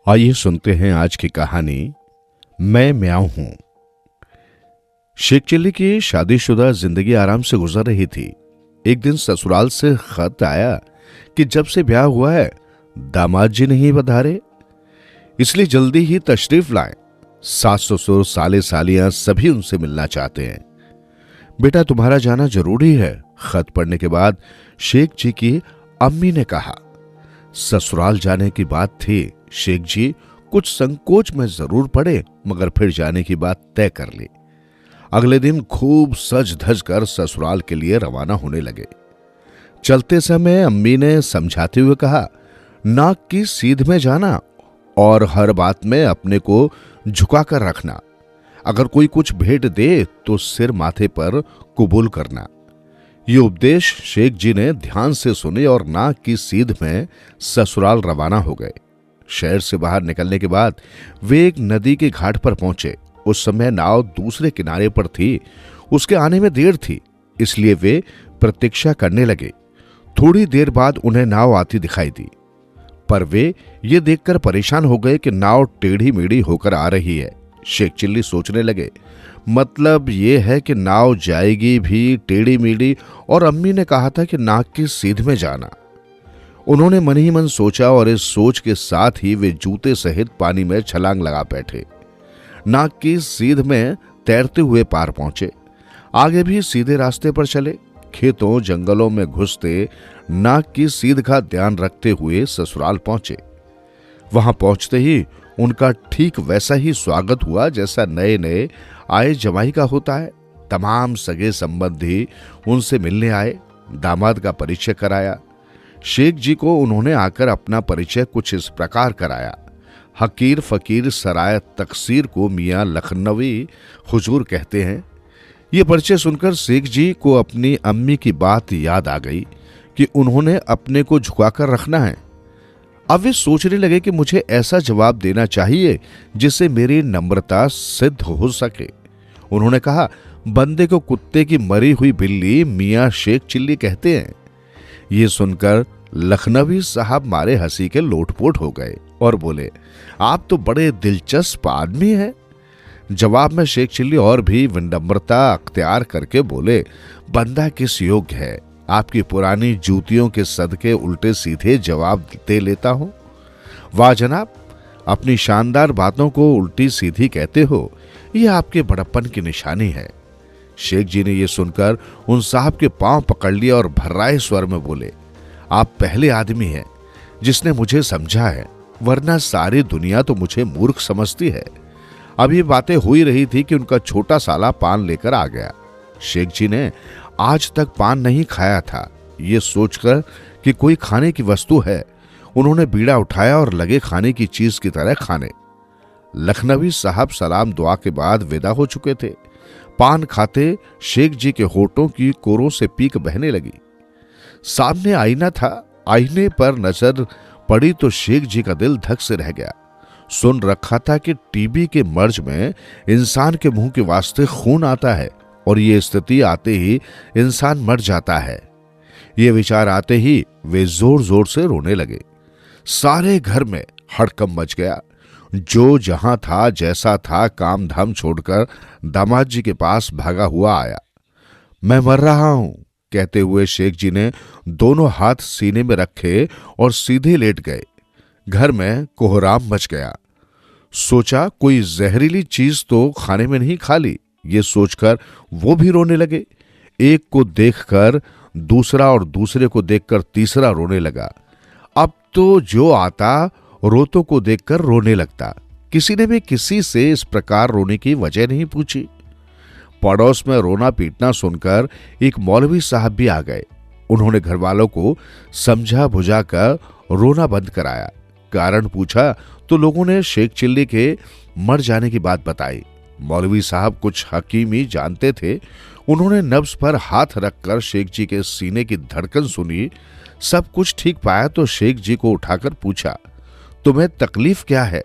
आइए सुनते हैं आज की कहानी मैं म्याऊं हूं। शेख चिल्ली की शादीशुदा जिंदगी आराम से गुजर रही थी। एक दिन ससुराल से खत आया कि जब से ब्याह हुआ है दामाद जी नहीं पधारे, इसलिए जल्दी ही तशरीफ लाएं। सास ससुर साले सालियां सभी उनसे मिलना चाहते हैं। बेटा तुम्हारा जाना जरूरी है। खत पढ़ने के बाद शेख जी की अम्मी ने कहा। ससुराल जाने की बात थी। शेख जी कुछ संकोच में जरूर पड़े, मगर फिर जाने की बात तय कर ली। अगले दिन खूब सज धज कर ससुराल के लिए रवाना होने लगे। चलते समय अम्मी ने समझाते हुए कहा, नाक की सीध में जाना और हर बात में अपने को झुका कर रखना। अगर कोई कुछ भेंट दे तो सिर माथे पर कबूल करना। ये उपदेश शेख जी ने ध्यान से सुने और नाक की सीध में ससुराल रवाना हो गए। शहर से बाहर निकलने के बाद वे एक नदी के घाट पर पहुंचे। उस समय नाव दूसरे किनारे पर थी। उसके आने में देर थी, इसलिए वे प्रतीक्षा करने लगे। थोड़ी देर बाद उन्हें नाव आती दिखाई दी, पर वे ये देखकर परेशान हो गए कि नाव टेढ़ी मेढ़ी होकर आ रही है। शेख चिल्ली सोचने लगे, मतलब ये है कि नाव जाएगी भी टेढ़ी मेढ़ी, और अम्मी ने कहा था कि नाक की सीध में जाना। उन्होंने मन ही मन सोचा और इस सोच के साथ ही वे जूते सहित पानी में छलांग लगा बैठे। नाक की सीध में तैरते हुए पार पहुंचे। आगे भी सीधे रास्ते पर चले। खेतों जंगलों में घुसते नाक की सीध का ध्यान रखते हुए ससुराल पहुंचे। वहां पहुंचते ही उनका ठीक वैसा ही स्वागत हुआ जैसा नए नए आए जमाई का होता है। तमाम सगे संबंधी उनसे मिलने आए। दामाद का परिचय कराया। शेख जी को उन्होंने आकर अपना परिचय कुछ इस प्रकार कराया। हकीर फकीर सराय तकसीर को मियां लखनवी हुजूर कहते हैं। ये परिचय सुनकर शेख जी को अपनी अम्मी की बात याद आ गई कि उन्होंने अपने को झुकाकर रखना है। अब वे सोचने लगे कि मुझे ऐसा जवाब देना चाहिए जिससे मेरी नम्रता सिद्ध हो सके। उन्होंने कहा, बंदे को कुत्ते की मरी हुई बिल्ली मियां शेख चिल्ली कहते हैं। ये सुनकर लखनवी साहब मारे हंसी के लोटपोट हो गए और बोले, आप तो बड़े दिलचस्प आदमी हैं। जवाब में शेख चिल्ली और भी विनम्रता अख्तियार करके बोले, बंदा किस योग्य है, आपकी पुरानी जूतियों के सदके उल्टे सीधे जवाब दे लेता हूं। वाह जनाब, अपनी शानदार बातों को उल्टी सीधी कहते हो, यह आपके बड़प्पन की निशानी है। शेख जी ने यह सुनकर उन साहब के पांव पकड़ लिया और भर्राए स्वर में बोले, आप पहले आदमी हैं जिसने मुझे समझा है, वरना सारी दुनिया तो मुझे मूर्ख समझती है। अब ये बातें हो ही रही थी कि उनका छोटा साला पान लेकर आ गया। शेख जी ने आज तक पान नहीं खाया था। ये सोचकर कि कोई खाने की वस्तु है, उन्होंने बीड़ा उठाया और लगे खाने की चीज की तरह खाने। लखनवी साहब सलाम दुआ के बाद विदा हो चुके थे। पान खाते शेख जी के होठों की कोरों से पीक बहने लगी। सामने आईना था। आईने पर नजर पड़ी तो शेख जी का दिल धक से रह गया। सुन रखा था कि टीबी के मर्ज में इंसान के मुंह के वास्ते खून आता है और ये स्थिति आते ही इंसान मर जाता है। ये विचार आते ही वे जोर जोर से रोने लगे। सारे घर में हड़कंप मच गया। जो जहां था जैसा था काम धाम छोड़कर दामाद जी के पास भागा हुआ आया। मैं मर रहा हूं कहते हुए शेख जी ने दोनों हाथ सीने में रखे और सीधे लेट गए। घर में कोहराम मच गया। सोचा कोई जहरीली चीज तो खाने में नहीं खा ली। ये सोचकर वो भी रोने लगे। एक को देखकर दूसरा और दूसरे को देखकर तीसरा रोने लगा। अब तो जो आता रोतों को देखकर रोने लगता। किसी ने भी किसी से इस प्रकार रोने की वजह नहीं पूछी। पड़ोस में रोना पीटना सुनकर एक मौलवी साहब भी आ गए। उन्होंने घर वालों को समझा बुझाकर रोना बंद कराया। कारण पूछा तो लोगों ने शेख चिल्ली के मर जाने की बात बताई। मौलवी साहब कुछ हकीमी जानते थे। उन्होंने नब्ज पर हाथ रखकर शेख जी के सीने की धड़कन सुनी। सब कुछ ठीक पाया तो शेख जी को उठाकर पूछा, तुम्हें तकलीफ क्या है?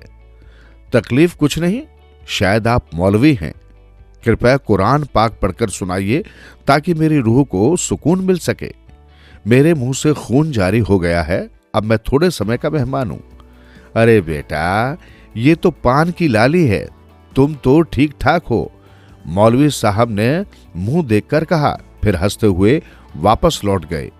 तकलीफ कुछ नहीं, शायद आप मौलवी हैं। कृपया कुरान पाक पढ़कर सुनाइए ताकि मेरी रूह को सुकून मिल सके। मेरे मुंह से खून जारी हो गया है। अब मैं थोड़े समय का मेहमान हूं। अरे बेटा, ये तो पान की लाली है, तुम तो ठीक ठाक हो, मौलवी साहब ने मुंह देखकर कहा। फिर हंसते हुए वापस लौट गए।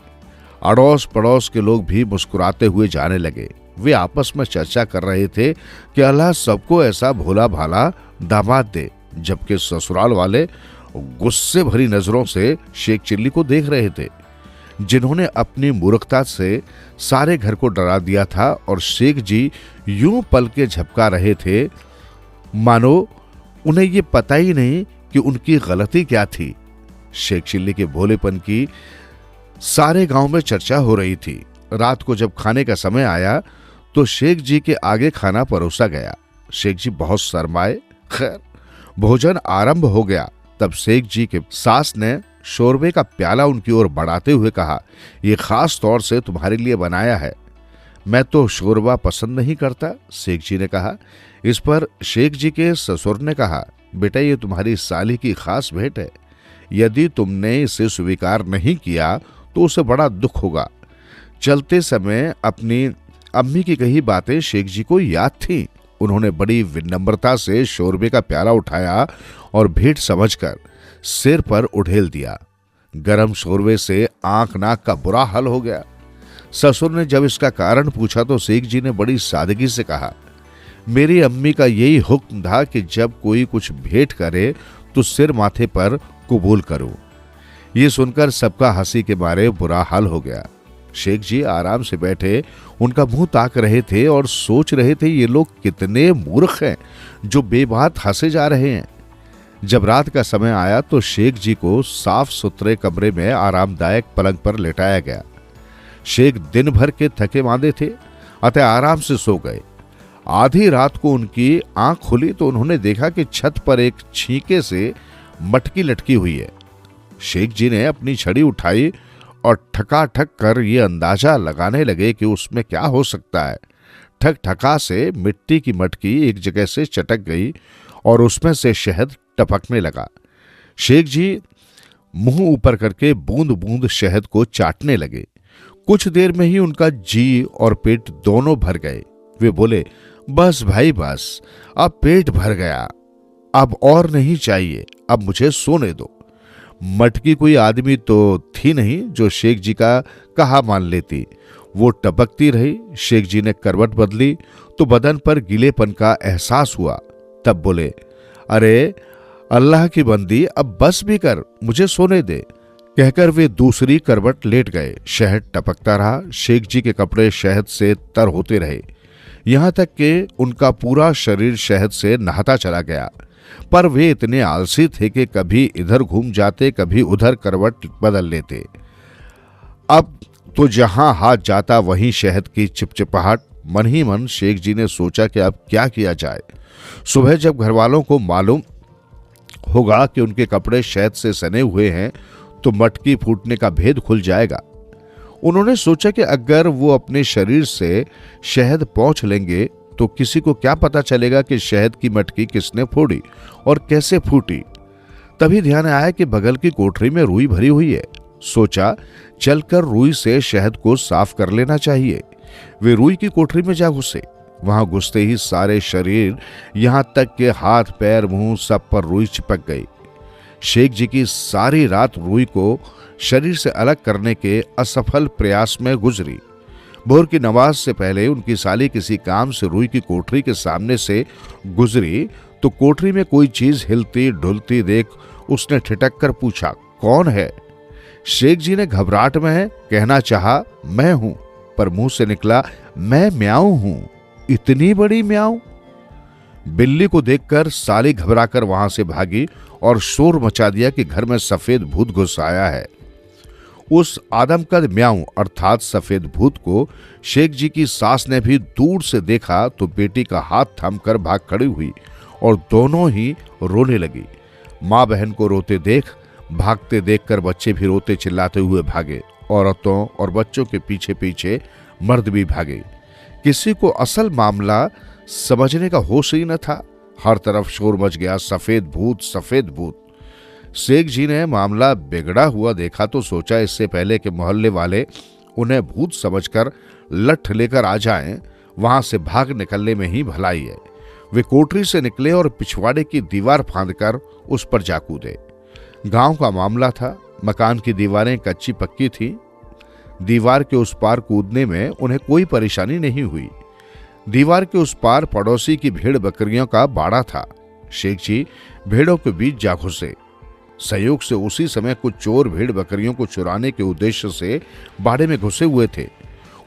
अड़ोस पड़ोस के लोग भी मुस्कुराते हुए जाने लगे। वे आपस में चर्चा कर रहे थे कि अल्लाह सबको ऐसा भोला भाला दामाद दे, जबकि ससुराल वाले गुस्से भरी नजरों से शेख चिल्ली को देख रहे थे, जिन्होंने अपनी मूर्खता से सारे घर को डरा दिया था। और शेख जी यूं पल के झपका रहे थे मानो उन्हें ये पता ही नहीं कि उनकी गलती क्या थी। शेख चिल्ली के भोलेपन की सारे गांव में चर्चा हो रही थी। रात को जब खाने का समय आया तो शेख जी के आगे खाना परोसा गया। शेख जी बहुत शर्माए। खैर, भोजन आरंभ हो गया। तब शेख जी के सास ने शोरबे का प्याला उनकी ओर बढ़ाते हुए कहा, यह खास तौर से तुम्हारे लिए बनाया है। मैं तो शोरबा पसंद नहीं करता, शेख जी ने कहा। इस पर शेख जी के ससुर ने कहा, बेटा, ये तुम्हारी साली की खास भेंट है, यदि तुमने इसे स्वीकार नहीं किया तो उसे बड़ा दुख होगा। चलते समय अपनी अम्मी की कही बातें शेख जी को याद थी। उन्होंने बड़ी विनम्रता से शोरबे का प्याला उठाया और भेंट समझकर सिर पर उड़ेल दिया। गरम शोरबे से आंख नाक का बुरा हाल हो गया। ससुर ने जब इसका कारण पूछा तो शेख जी ने बड़ी सादगी से कहा, मेरी अम्मी का यही हुक्म था कि जब कोई कुछ भेंट करे तो सिर माथे पर कबूल करो। ये सुनकर सबका हंसी के मारे बुरा हाल हो गया। शेख जी आराम से बैठे उनका मुंह ताक रहे थे और सोच रहे थे ये लोग कितने मूर्ख हैं जो बेबात हंसे जा रहे हैं। जब रात का समय आया तो शेख जी को साफ सुथरे कमरे में आरामदायक पलंग पर लेटाया गया। शेख दिन भर के थके मांदे थे, अतः आराम से सो गए। आधी रात को उनकी आंख खुली तो उन्होंने देखा कि छत पर एक छींके से मटकी लटकी हुई है। शेख जी ने अपनी छड़ी उठाई और ठकाठक कर ये अंदाजा लगाने लगे कि उसमें क्या हो सकता है। ठक ठका से मिट्टी की मटकी एक जगह से चटक गई और उसमें से शहद टपकने लगा। शेख जी मुंह ऊपर करके बूंद बूंद शहद को चाटने लगे। कुछ देर में ही उनका जी और पेट दोनों भर गए। वे बोले, बस भाई बस, अब पेट भर गया, अब और नहीं चाहिए, अब मुझे सोने दो। मटकी कोई आदमी तो थी नहीं जो शेख जी का कहा मान लेती। वो टपकती रही। शेख जी ने करवट बदली तो बदन पर गीलेपन का एहसास हुआ। तब बोले, अरे अल्लाह की बंदी, अब बस भी कर, मुझे सोने दे। कहकर वे दूसरी करवट लेट गए। शहद टपकता रहा। शेख जी के कपड़े शहद से तर होते रहे, यहां तक कि उनका पूरा शरीर शहद से नहाता चला गया। पर वे इतने आलसी थे कि कभी इधर घूम जाते, कभी उधर करवट बदल लेते। अब तो जहां हाथ जाता वहीं शहद की चिपचिपाहट। मन ही मन शेख जी ने सोचा कि अब क्या किया जाए। सुबह जब घरवालों को मालूम होगा कि उनके कपड़े शहद से सने हुए हैं तो मटकी फूटने का भेद खुल जाएगा। उन्होंने सोचा कि अगर वो अपने शरीर से शहद पोंछ लेंगे तो किसी को क्या पता चलेगा कि शहद की मटकी किसने फोड़ी और कैसे फूटी। तभी ध्यान आया कि बगल की कोठरी में रुई भरी हुई है। सोचा चलकर रुई से शहद को साफ कर लेना चाहिए। वे रुई की कोठरी में जा घुसे। वहां घुसते ही सारे शरीर, यहां तक के हाथ पैर मुंह सब पर रुई चिपक गई। शेख जी की सारी रात रुई को शरीर से अलग करने के असफल प्रयास में गुजरी। भोर की नमाज से पहले उनकी साली किसी काम से रुई की कोठरी के सामने से गुजरी तो कोठरी में कोई चीज हिलती ढुलती देख उसने ठिठक कर पूछा, कौन है? शेख जी ने घबराहट में कहना चाहा, मैं हूं, पर मुंह से निकला, मैं म्याऊ हूं। इतनी बड़ी म्याऊ? बिल्ली को देखकर साली घबराकर वहां से भागी और शोर मचा दिया कि घर में सफेद भूत घुस आया है। उस आदमकद म्याऊ अर्थात सफेद भूत को शेख जी की सास ने भी दूर से देखा तो बेटी का हाथ थामकर भाग खड़ी हुई और दोनों ही रोने लगी। माँ बहन को रोते देख भागते देखकर बच्चे भी रोते चिल्लाते हुए भागे। औरतों और बच्चों के पीछे पीछे मर्द भी भागे। किसी को असल मामला समझने का होश ही न था। हर तरफ शोर मच गया, सफेद भूत, सफेद भूत। शेख जी ने मामला बिगड़ा हुआ देखा तो सोचा इससे पहले कि मोहल्ले वाले उन्हें भूत समझकर लठ लेकर आ जाएं, वहां से भाग निकलने में ही भलाई है। वे कोठरी से निकले और पिछवाड़े की दीवार फांदकर उस पर जा कूदे। गांव का मामला था। मकान की दीवारें कच्ची पक्की थी। दीवार के उस पार कूदने में उन्हें कोई परेशानी नहीं हुई। दीवार के उस पार पड़ोसी की भेड़ बकरियों का बाड़ा था। शेख जी भेड़ों के बीच जा घुसे। संयोग से उसी समय कुछ चोर भेड़ बकरियों को चुराने के उद्देश्य से बाड़े में घुसे हुए थे।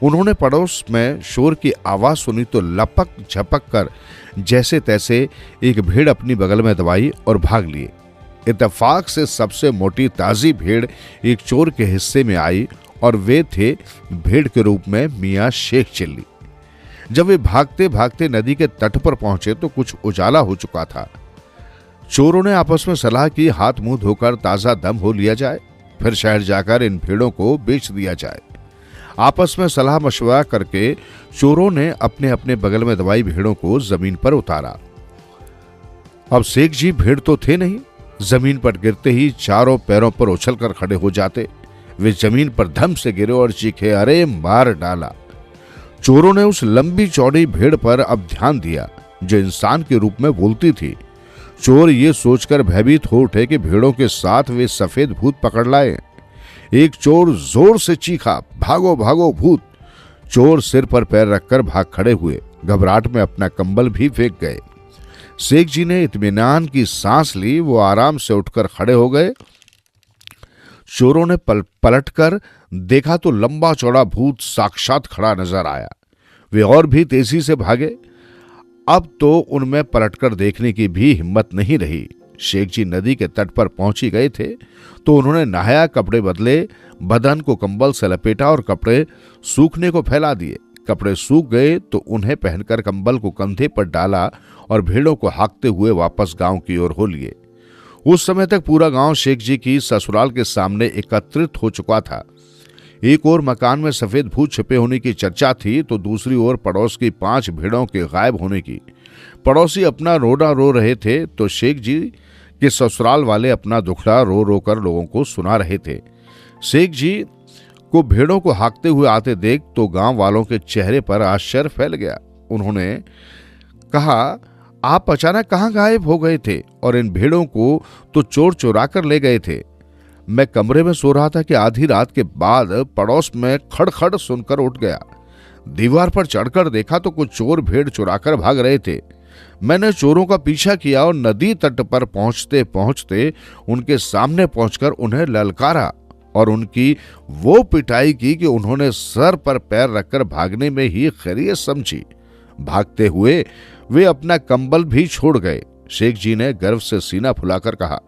उन्होंने पड़ोस में शोर की आवाज सुनी तो लपक झपक कर जैसे तैसे एक भेड़ अपनी बगल में दबाई और भाग लिए। इत्तेफाक से सबसे मोटी ताजी भेड़ एक चोर के हिस्से में आई और वे थे भेड़ के रूप में मियां शेख चिल्ली। जब वे भागते भागते नदी के तट पर पहुंचे तो कुछ उजाला हो चुका था। चोरों ने आपस में सलाह की, हाथ मुंह धोकर ताजा दम हो लिया जाए, फिर शहर जाकर इन भेड़ों को बेच दिया जाए। आपस में सलाह मशवरा करके चोरों ने अपने अपने बगल में दबाई भेड़ों को जमीन पर उतारा। अब शेख जी भेड़ तो थे नहीं। जमीन पर गिरते ही चारों पैरों पर उछलकर खड़े हो जाते। वे जमीन पर धम से गिरे और चीखे, अरे मार डाला। चोरों ने उस लंबी चौड़ी भेड़ पर अब ध्यान दिया जो इंसान के रूप में बोलती थी। चोर ये सोचकर भयभीत हो उठे कि भेड़ों के साथ वे सफेद भूत पकड़ लाए। एक चोर जोर से चीखा, भागो भागो भूत। चोर सिर पर पैर रखकर भाग खड़े हुए। घबराहट में अपना कंबल भी फेंक गए। शेख जी ने इत्मीनान की सांस ली। वो आराम से उठकर खड़े हो गए। चोरों ने पलटकर देखा तो लंबा चौड़ा भूत साक्षात खड़ा नजर आया। वे और भी तेजी से भागे। अब तो उनमें पलटकर देखने की भी हिम्मत नहीं रही। शेख जी नदी के तट पर पहुंच ही गए थे तो उन्होंने नहाया, कपड़े बदले, बदन को कंबल से लपेटा और कपड़े सूखने को फैला दिए। कपड़े सूख गए तो उन्हें पहनकर कंबल को कंधे पर डाला और भेड़ों को हाँकते हुए वापस गांव की ओर हो लिए। उस समय तक पूरा गांव शेख जी की ससुराल के सामने एकत्रित हो चुका था। एक ओर मकान में सफेद भूत छिपे होने की चर्चा थी तो दूसरी ओर पड़ोस की 5 भेड़ों के गायब होने की। पड़ोसी अपना रोना रो रहे थे तो शेख जी के ससुराल वाले अपना दुखड़ा रो रो कर लोगों को सुना रहे थे। शेख जी को भेड़ों को हाँकते हुए आते देख तो गांव वालों के चेहरे पर आश्चर्य फैल गया। उन्होंने कहा, आप अचानक कहां गायब हो गए थे? और इन भेड़ों को तो चोर चुरा कर ले गए थे। मैं कमरे में सो रहा था कि आधी रात के बाद पड़ोस में खड़खड़ सुनकर उठ गया। दीवार पर चढ़कर देखा तो कुछ चोर भेड़ चुराकर भाग रहे थे। मैंने चोरों का पीछा किया और नदी तट पर पहुंचते पहुंचते उनके सामने पहुंचकर उन्हें ललकारा और उनकी वो पिटाई की कि उन्होंने सर पर पैर रखकर भागने में ही खैरियत समझी। भागते हुए वे अपना कंबल भी छोड़ गए। शेख जी ने गर्व से सीना फुलाकर कहा,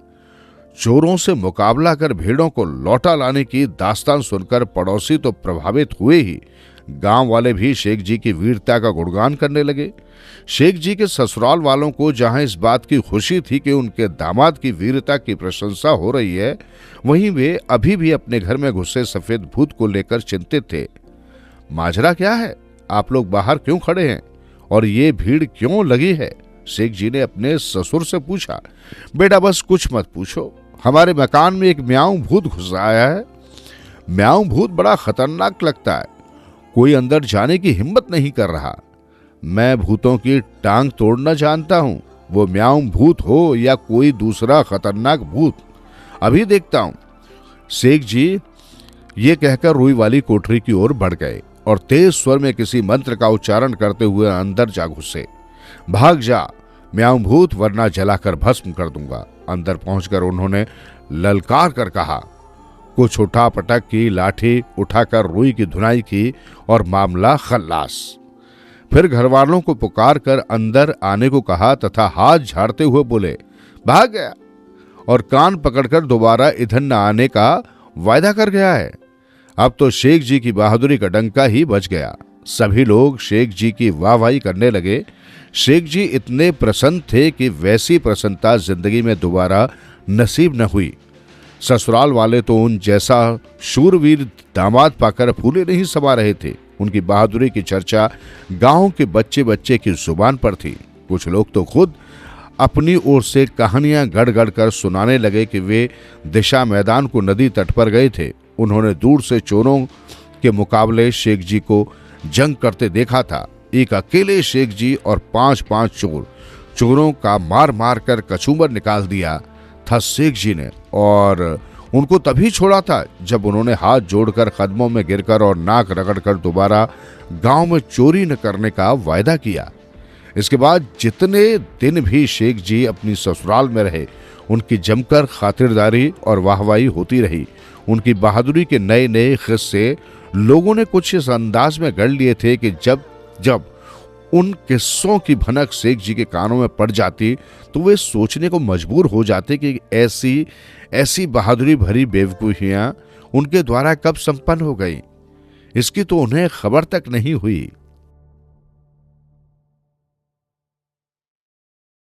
चोरों से मुकाबला कर भेड़ों को लौटा लाने की दास्तान सुनकर पड़ोसी तो प्रभावित हुए ही, गांव वाले भी शेख जी की वीरता का गुणगान करने लगे। शेख जी के ससुराल वालों को जहां इस बात की खुशी थी कि उनके दामाद की वीरता की प्रशंसा हो रही है, वहीं वे अभी भी अपने घर में घुसे सफेद भूत को लेकर चिंतित थे। माजरा क्या है? आप लोग बाहर क्यों खड़े हैं और ये भीड़ क्यों लगी है? शेख जी ने अपने ससुर से पूछा। बेटा बस कुछ मत पूछो, हमारे मकान में एक म्याऊं भूत घुस आया है। म्याऊं भूत बड़ा खतरनाक लगता है, कोई अंदर जाने की हिम्मत नहीं कर रहा। मैं भूतों की टांग तोड़ना जानता हूं, वो म्याऊं भूत हो या कोई दूसरा खतरनाक भूत, अभी देखता हूं। शेख जी ये कहकर रुई वाली कोठरी की ओर बढ़ गए और तेज स्वर में किसी मंत्र का उच्चारण करते हुए अंदर जा घुसे। भाग जा म्याऊं भूत, वरना जलाकर भस्म कर दूंगा। अंदर पहुंचकर उन्होंने ललकार कर कहा। कुछ उठा पटक की, लाठी उठाकर रुई की धुनाई की और मामला खल्लास। फिर घरवालों को पुकार कर अंदर आने को कहा तथा हाथ झाड़ते हुए बोले, भाग गया और कान पकड़कर दोबारा इधर न आने का वायदा कर गया है। अब तो शेख जी की बहादुरी का डंका ही बच गया। सभी लोग शेख जी की वाहवाही करने लगे। शेख जी इतने प्रसन्न थे कि वैसी प्रसन्नता जिंदगी में दोबारा नसीब न हुई। ससुराल वाले तो उन जैसा शूरवीर दामाद पाकर फूले नहीं समा रहे थे। उनकी बहादुरी की चर्चा गांव के बच्चे बच्चे की जुबान पर थी। कुछ लोग तो खुद अपनी ओर से कहानियां गढ़ गढ़ कर सुनाने लगे कि वे दिशा मैदान को नदी तट पर गए थे। उन्होंने दूर से चोरों के मुकाबले शेख जी को जंग करते देखा था। एक अकेले शेख जी और 5-5 चोरों का मार मार कर कचूमर निकाल दिया था शेख जी ने, और उनको तभी छोड़ा था जब उन्होंने हाथ जोड़कर कदमों में गिरकर और नाक रगड़कर दोबारा गांव में चोरी न करने का वायदा किया। इसके बाद जितने दिन भी शेख जी अपनी ससुराल में रहे, उनकी जमकर खातिरदारी और वाहवाही होती रही। उनकी बहादुरी के नए नए किस्से लोगों ने कुछ इस अंदाज में गढ़ लिए थे कि जब जब उन किस्सों की भनक शेख जी के कानों में पड़ जाती तो वे सोचने को मजबूर हो जाते कि ऐसी बहादुरी भरी बेवकूफियां उनके द्वारा कब संपन्न हो गई, इसकी तो उन्हें खबर तक नहीं हुई।